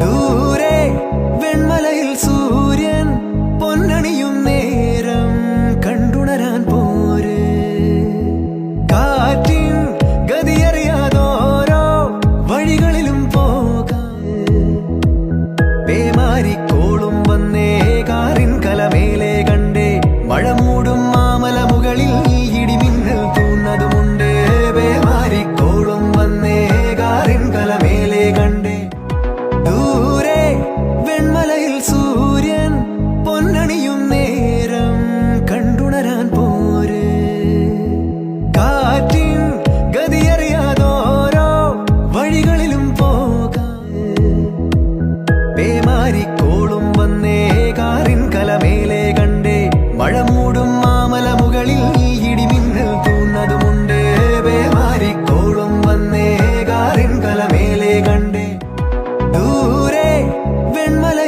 ദൂരെ വെൺമലയിൽ സൂര്യൻ പൊന്നണിയും നേരം കണ്ടുണരാൻ പോര്. കാറ്റിൻ ഗതിയറിയാതോരോ വഴികളിലും പോകാം. പേമാരിക്കോളും വന്നേ കാറിൻ കലമേലെ കണ്ടേ മഴ മൂടും മാമല മുകളിൽ ഇടിമിന്നൽ തൂന്നതുമുണ്ട്. പേമാരിക്കോളും വന്നേ കാറിൻ കലമേലെ കണ്ടേ ദൂരെ വെൺമലയിൽ സൂര്യൻ പൊന്നണിയും നേരം കണ്ടുണരാൻ പോര്. കാറ്റിൻ ഗതിയറിയാതോരോ വഴികളിലും പോകാം. പേമാരിക്കോളും വന്നേ കാറിൻ കലമേലെ കണ്ടേ മഴ മൂടും മാമല മുകളിൽ ഇടിമിന്നൽ തൂന്നതുമുണ്ട്. പേമാരിക്കോളും വന്നേ കാറിൻ കലമേലെ കണ്ടേ ദൂരെ വെൺമല